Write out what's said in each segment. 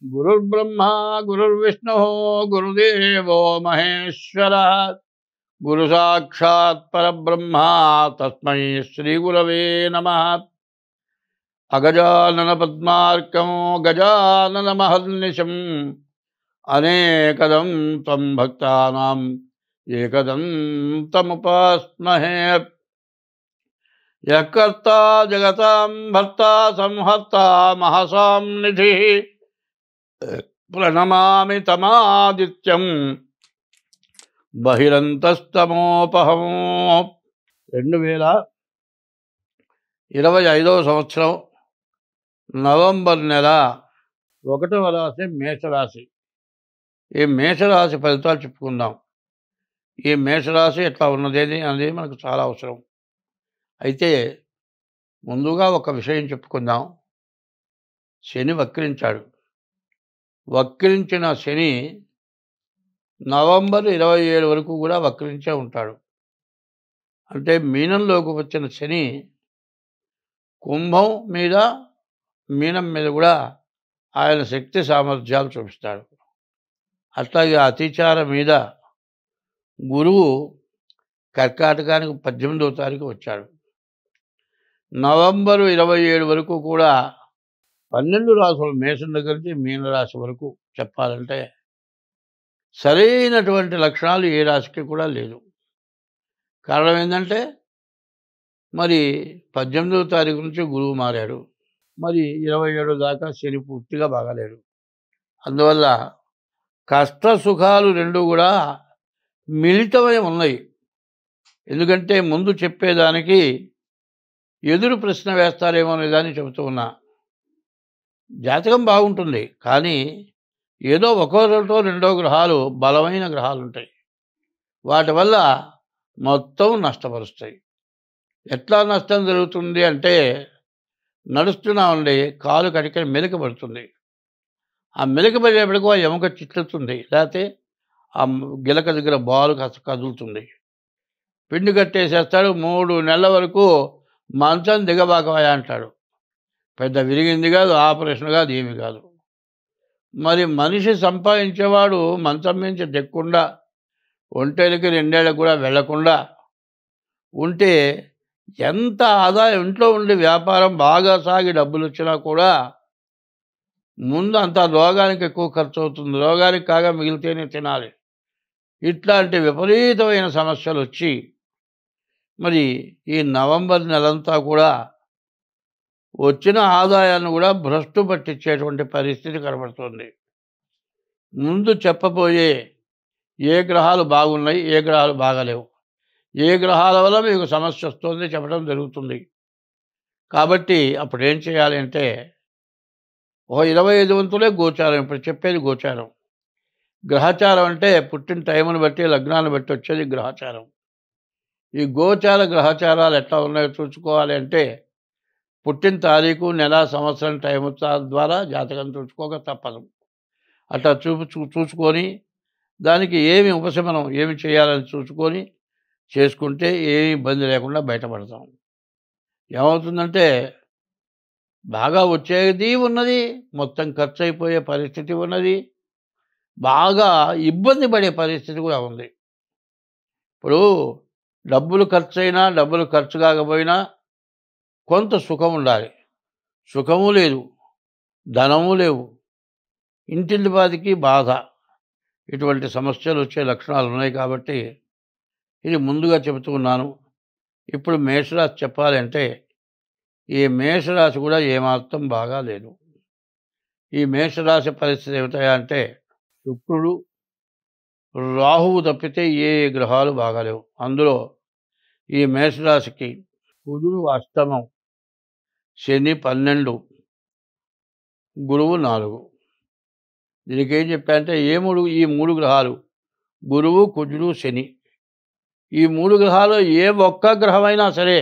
గురుర్బ్రహ్మ గురుర్విష్ణుః గురుదేవో మహేశ్వరः గురు సాక్షాత్ పరబ్రహ్మ తస్మై శ్రీ గురవే నమః. అగజానన పద్మార్కం గజానన మహర్నిశం అనేకదం తం భక్తానాం ఏకదం తముపాస్మహే. యః కర్తా జగతాం భర్తా సంహర్తా మహసాం నిధిః ప్రణమామి తమాదిత్యం బహిరంతస్తమోపహం. 2025 సంవత్సరం నవంబర్ నెల 1వ రాశి మేషరాశి. ఈ మేషరాశి ఫలితాలు చెప్పుకుందాం. ఈ మేషరాశి ఎట్లా ఉన్నది అనేది మనకు చాలా అవసరం. అయితే ముందుగా ఒక విషయం చెప్పుకుందాం. శని వక్రించాడు. వక్రించిన శని నవంబర్ 27 వరకు కూడా వక్రించే ఉంటాడు. అంటే మీనంలోకి వచ్చిన శని కుంభం మీద మీనం మీద కూడా ఆయన శక్తి సామర్థ్యాలు చూపిస్తాడు. అట్లాగే అతిచార మీద గురువు కర్కాటకానికి 18వ తారీఖు వచ్చాడు. నవంబర్ 27 వరకు కూడా 12 రాశులు మేషం దగ్గర నుంచి మీనరాశి వరకు చెప్పాలంటే సరైనటువంటి లక్షణాలు ఏ రాశికి కూడా లేదు. కారణం ఏంటంటే మరి 18వ తారీఖు నుంచి గురువు మారాడు. మరి 27 దాకా శని పూర్తిగా బాగాలేడు. అందువల్ల కష్ట సుఖాలు రెండు కూడా మిళితమై ఉన్నాయి. ఎందుకంటే ముందు చెప్పేదానికి ఎదురు ప్రశ్న వేస్తారేమో అనేదాన్ని చెబుతూ ఉన్నా. జాతకం బాగుంటుంది, కానీ ఏదో ఒక్కొక్కరితో రెండో గ్రహాలు బలమైన గ్రహాలు ఉంటాయి. వాటి వల్ల మొత్తం నష్టపరుస్తాయి. ఎట్లా నష్టం జరుగుతుంది అంటే నడుస్తున్నామండి, కాలు కటిక మెలిక పడుతుంది. ఆ మెలిక పడేపటికి ఆ ఎముక చిట్లుతుంది, లేకపోతే ఆ గిలక దగ్గర బాలు కదులుతుంది. పిండి కట్టేసేస్తాడు. 3 నెలల వరకు మంచం దిగబాకవాయా అంటాడు. పెద్ద విరిగింది కాదు, ఆపరేషన్ కాదు, ఏమి కాదు. మరి మనిషి సంపాదించేవాడు మంచం నుంచి దిక్కుండా ఒంటేలకి 2 ఏళ్ళకు కూడా వెళ్లకుండా ఉంటే ఎంత ఆదాయం, ఇంట్లో ఉండి వ్యాపారం బాగా సాగి డబ్బులు వచ్చినా కూడా ముందు అంత రోగానికి ఎక్కువ ఖర్చు అవుతుంది. రోగానికి కాగా మిగిలితేనే తినాలి. ఇట్లాంటి విపరీతమైన సమస్యలు వచ్చి మరి ఈ నవంబర్ నెలంతా కూడా వచ్చిన ఆదాయాన్ని కూడా భ్రష్టు పట్టించేటువంటి పరిస్థితి కనబడుతుంది. ముందు చెప్పబోయే ఏ గ్రహాలు బాగున్నాయి, ఏ గ్రహాలు బాగాలేవు, ఏ గ్రహాల వల్ల మీకు సమస్య వస్తుంది చెప్పడం జరుగుతుంది. కాబట్టి అప్పుడు ఏం చేయాలి అంటే 25 వంతులే గోచారం. ఇప్పుడు చెప్పేది గోచారం. గ్రహచారం అంటే పుట్టిన టైంను బట్టి లగ్నాన్ని బట్టి వచ్చేది గ్రహచారం. ఈ గోచార గ్రహచారాలు ఎట్లా ఉన్నాయో చూసుకోవాలి అంటే పుట్టిన తారీఖు, నెల, సంవత్సరం, టైం ద్వారా జాతకం చూసుకోక తప్పదు. అట్లా చూసుకొని దానికి ఏమి ఉపశమనం ఏమి చేయాలని చూసుకొని చేసుకుంటే ఏమి ఇబ్బంది లేకుండా బయటపడతాం. ఏమవుతుందంటే బాగా వచ్చేది ఉన్నది, మొత్తం ఖర్చు అయిపోయే పరిస్థితి ఉన్నది, బాగా ఇబ్బంది పడే పరిస్థితి కూడా ఉంది. ఇప్పుడు డబ్బులు ఖర్చు అయినా, డబ్బులు ఖర్చు కాకపోయినా కొంత సుఖం ఉండాలి. సుఖము లేదు, ధనము లేవు, ఇంటిల్లిపాదికి బాధ, ఇటువంటి సమస్యలు వచ్చే లక్షణాలు ఉన్నాయి. కాబట్టి ఇది ముందుగా చెబుతూ ఉన్నాను. ఇప్పుడు మేషరాశి చెప్పాలంటే ఈ మేషరాశి కూడా ఏమాత్రం బాగా లేదు. ఈ మేషరాశి పరిస్థితి ఏమిటాయంటే శుక్రుడు, రాహువు తప్పితే ఏ గ్రహాలు బాగాలేవు. అందులో ఈ మేషరాశికి కుజుడు అష్టమం, శని 12, గురువు 4. దీనికి ఏం చెప్పారంటే ఈ 3 గ్రహాలు గురువు, కుజుడు, శని, ఈ 3 గ్రహాలు ఏ ఒక్క గ్రహమైనా సరే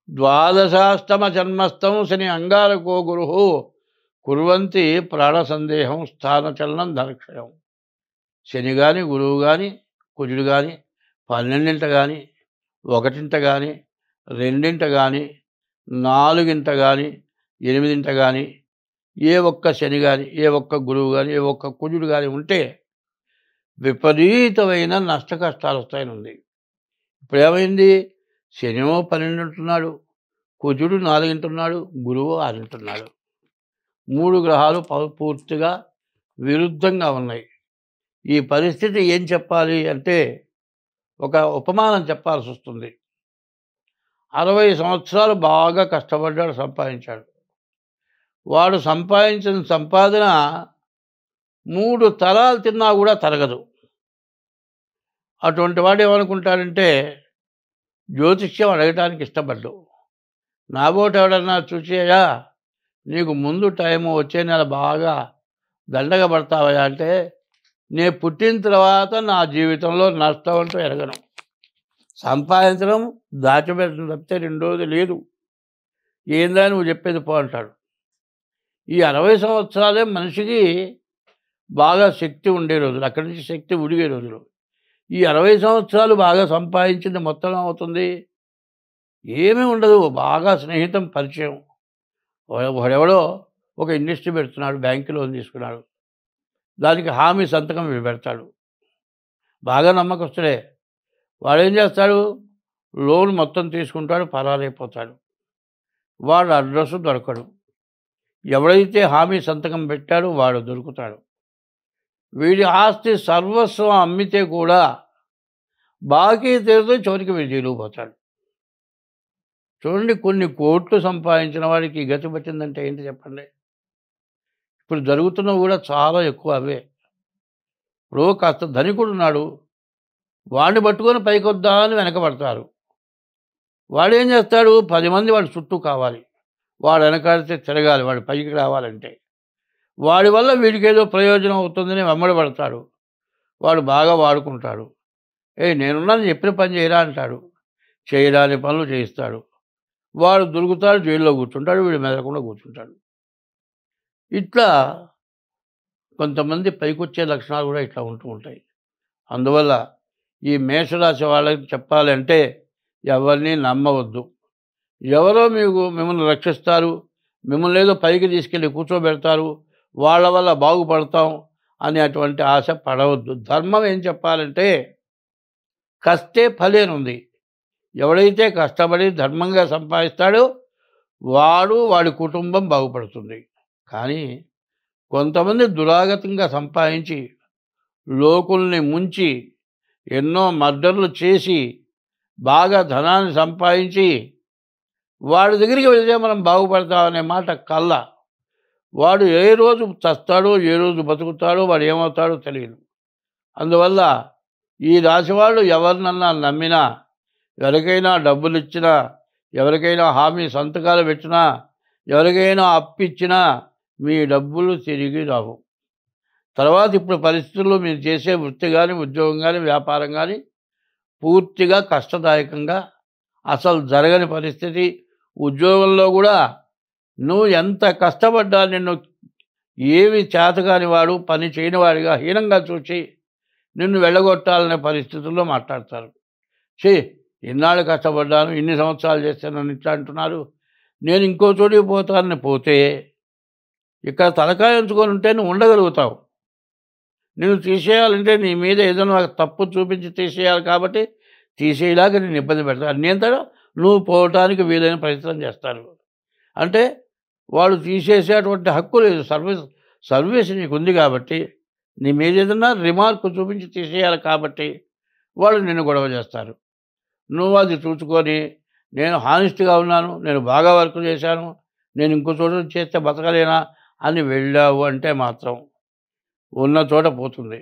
ద్వాదశాష్టమ జన్మస్థం శని అంగారకో గురు కుర్వంతి ప్రాణ సందేహం స్థానచలనం ధనక్షయం. శని కానీ, గురువు కానీ, కుజుడు కానీ 12ంట కానీ, 1ంట కానీ, 2ంట కానీ, 4ంట కానీ, 8ంట కానీ ఏ ఒక్క శని గాని, ఏ ఒక్క గురువు గాని, ఏ ఒక్క కుజుడు గాని ఉంటే విపరీతమైన నష్ట కష్టాలొస్తాయని ఉంది. ఇప్పుడేమైంది? శనేమో 12 కుజుడు 4 గురువు 6 3 గ్రహాలు పూర్తిగా విరుద్ధంగా ఉన్నాయి. ఈ పరిస్థితి ఏం చెప్పాలి అంటే ఒక ఉపమానం చెప్పాల్సొస్తుంది. 60 సంవత్సరాలు బాగా కష్టపడ్డాడు, సంపాదించాడు. వాడు సంపాదించిన సంపాదన 3 తరాలు తిన్నా కూడా తరగదు. అటువంటి వాడు ఏమనుకుంటాడంటే జ్యోతిష్యం అడగటానికి ఇష్టపడ్డు. నాబోటి ఎవడన్నా చూసేయా నీకు ముందు టైము వచ్చే నెల బాగా దండగ పడతావయ్యా అంటే నేను పుట్టిన తర్వాత నా జీవితంలో నష్టం అంటూ ఎరగను. సంపాదించడం దాచిపెట్టడం తప్పితే రెండోది లేదు. ఏందా నువ్వు చెప్పేది పో అంటాడు. ఈ 60 సంవత్సరాలే మనిషికి బాగా శక్తి ఉండే రోజులు, అక్కడి నుంచి శక్తి ఉడిగే రోజులు. ఈ 60 సంవత్సరాలు బాగా సంపాదించింది మొత్తం అవుతుంది ఏమీ ఉండదు. బాగా స్నేహితం పరిచయం, వాడెవడో ఒక ఇండస్ట్రీ పెడుతున్నాడు, బ్యాంకు లోన్ తీసుకున్నాడు, దానికి హామీ సంతకం పెడతాడు. బాగా నమ్మకస్తుడే. వాడేం చేస్తాడు? లోన్ మొత్తం తీసుకుంటాడు, పరారైపోతాడు. వాడు అడ్రస్ దొరకడు. ఎవడైతే హామీ సంతకం పెట్టాడో వాడు దొరుకుతాడు. వీడి ఆస్తి సర్వస్వం అమ్మితే కూడా బాకీ తీరుతో చివరికి వీడు జైలుకు పోతాడు. చూడండి, కొన్ని కోట్లు సంపాదించిన వాడికి గతి పట్టిందంటే ఏంటి చెప్పండి? ఇప్పుడు జరుగుతున్నవి కూడా చాలా ఎక్కువ అవే. ఇప్పుడు కాస్త ధనికుడు ఉన్నాడు, వాడిని పట్టుకొని పైకొద్దా అని వెనకబడతారు. వాడేం చేస్తాడు? 10 మంది వాడి చుట్టూ కావాలి, వాడు వెనకాడితే తిరగాలి, వాడు పైకి రావాలంటే. వాడి వల్ల వీడికి ఏదో ప్రయోజనం అవుతుందని వెంబడబడతాడు. వాడు బాగా వాడుకుంటాడు. నేనున్నాను, చెప్పిన పని చేయరా అంటాడు. చేయరాని పనులు చేయిస్తాడు. వాడు దొరుకుతాడు, జైల్లో కూర్చుంటాడు, వీడు మెదలకుండా కూర్చుంటాడు. ఇట్లా కొంతమంది పైకొచ్చే లక్షణాలు కూడా ఇట్లా ఉంటూ ఉంటాయి. అందువల్ల ఈ మేషరాశి వాళ్ళకి చెప్పాలంటే ఎవరిని నమ్మవద్దు. ఎవరో మిమ్మల్ని రక్షిస్తారు, మిమ్మల్ని ఏదో పైకి తీసుకెళ్ళి కూర్చోబెడతారు, వాళ్ళ వల్ల బాగుపడతాం అని అటువంటి ఆశ పడవద్దు. ధర్మం ఏం చెప్పాలంటే కష్టే ఫలేనుంది. ఎవడైతే కష్టపడి ధర్మంగా సంపాదిస్తాడో వాడి కుటుంబం బాగుపడుతుంది. కానీ కొంతమంది దురాగతంగా సంపాదించి లోకుల్ని ముంచి ఎన్నో మర్డర్లు చేసి బాగా ధనాన్ని సంపాదించి వాడి దగ్గరికి వెళ్తే మనం బాగుపడతామనే మాట కళ్ళ. వాడు ఏ రోజు చస్తాడో ఏ రోజు బతుకుతాడో వాడు ఏమవుతాడో తెలియదు. అందువల్ల ఈ రాశివాళ్ళు ఎవరినన్నా నమ్మినా, ఎవరికైనా డబ్బులు ఇచ్చినా, ఎవరికైనా హామీ సంతకాలు పెట్టినా, ఎవరికైనా అప్పిచ్చినా మీ డబ్బులు తిరిగి రావు. తర్వాత ఇప్పుడు పరిస్థితుల్లో మీరు చేసే వృత్తి కానీ, ఉద్యోగం కానీ, వ్యాపారం కానీ పూర్తిగా కష్టదాయకంగా, అసలు జరగని పరిస్థితి. ఉద్యోగంలో కూడా నువ్వు ఎంత కష్టపడ్డా నిన్ను ఏమి చేతగాని వాడు, పని చేయనివాడిగా హీనంగా చూసి నిన్ను వెళ్ళగొట్టాలనే పరిస్థితుల్లో మాట్లాడతారు. ఇన్నాళ్ళు కష్టపడ్డాను, ఇన్ని సంవత్సరాలు చేస్తానని ఇట్లా అంటున్నారు, నేను ఇంకో చోటికి పోతానని పోతే ఇక్కడ తలకాయ ఉంచుకొని ఉంటే నువ్వు ఉండగలుగుతావు. నేను తీసేయాలంటే నీ మీద ఏదైనా తప్పు చూపించి తీసేయాలి కాబట్టి తీసేయలాగా నేను ఇబ్బంది పెడతాను. అన్నింతలో నువ్వు పోవటానికి వీలైన ప్రయత్నం చేస్తారు. అంటే వాడు తీసేసేటువంటి హక్కు లేదు. సర్వీస్ నీకు ఉంది కాబట్టి నీ మీద ఏదన్నా రిమార్క్ చూపించి తీసేయాలి కాబట్టి వాళ్ళు నిన్ను గొడవ చేస్తారు. నువ్వు అది చూసుకొని నేను హానెస్ట్గా ఉన్నాను, నేను బాగా వర్క్ చేశాను, నేను ఇంకో చోట చేస్తే బతకలేనా అని వెళ్ళావు అంటే మాత్రం ఉన్న చోట పోతుంది.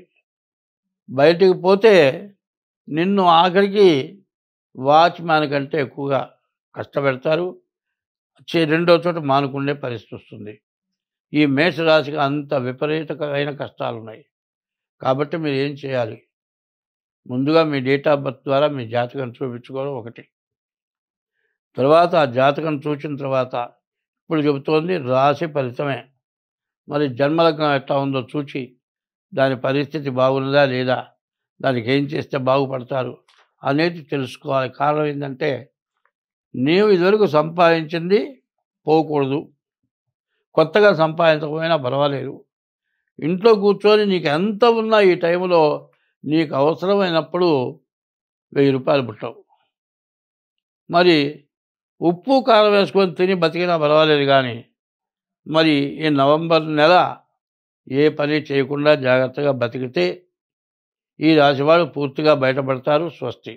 బయటికి పోతే నిన్ను ఆఖరికి వాచ్మ్యాన్ కంటే ఎక్కువగా కష్టపెడతారు. రెండో చోట మానుకునే పరిస్థితి వస్తుంది. ఈ మేషరాశికి అంత విపరీతమైన కష్టాలు ఉన్నాయి. కాబట్టి మీరు ఏం చేయాలి? ముందుగా మీ డేట్ ఆఫ్ బర్త్ ద్వారా మీ జాతకం చూపించుకోవడం ఒకటి. తర్వాత ఆ జాతకం చూసిన తర్వాత ఇప్పుడు చెబుతోంది రాశి ఫలితమే. మరి జన్మలగ్నం ఎట్లా ఉందో చూచి దాని పరిస్థితి బాగున్నదా లేదా, దానికి ఏం చేస్తే బాగుపడతారు అనేది తెలుసుకోవాలి. కారణం ఏంటంటే నీవు ఇదివరకు సంపాదించింది పోకూడదు. కొత్తగా సంపాదించకపోయినా పర్వాలేదు. ఇంట్లో కూర్చొని నీకు ఎంత ఉన్నా ఈ టైంలో నీకు అవసరమైనప్పుడు రూ. 1000 పుట్టవు. మరి ఉప్పు, కారం వేసుకొని తిని బతికినా పర్వాలేదు గానీ, మరి ఈ నవంబర్ నెల ఏ పని చేయకుండా జాగ్రత్తగా బతికితే ఈ రాశివాళ్ళు పూర్తిగా బయటపడతారు. స్వస్తి.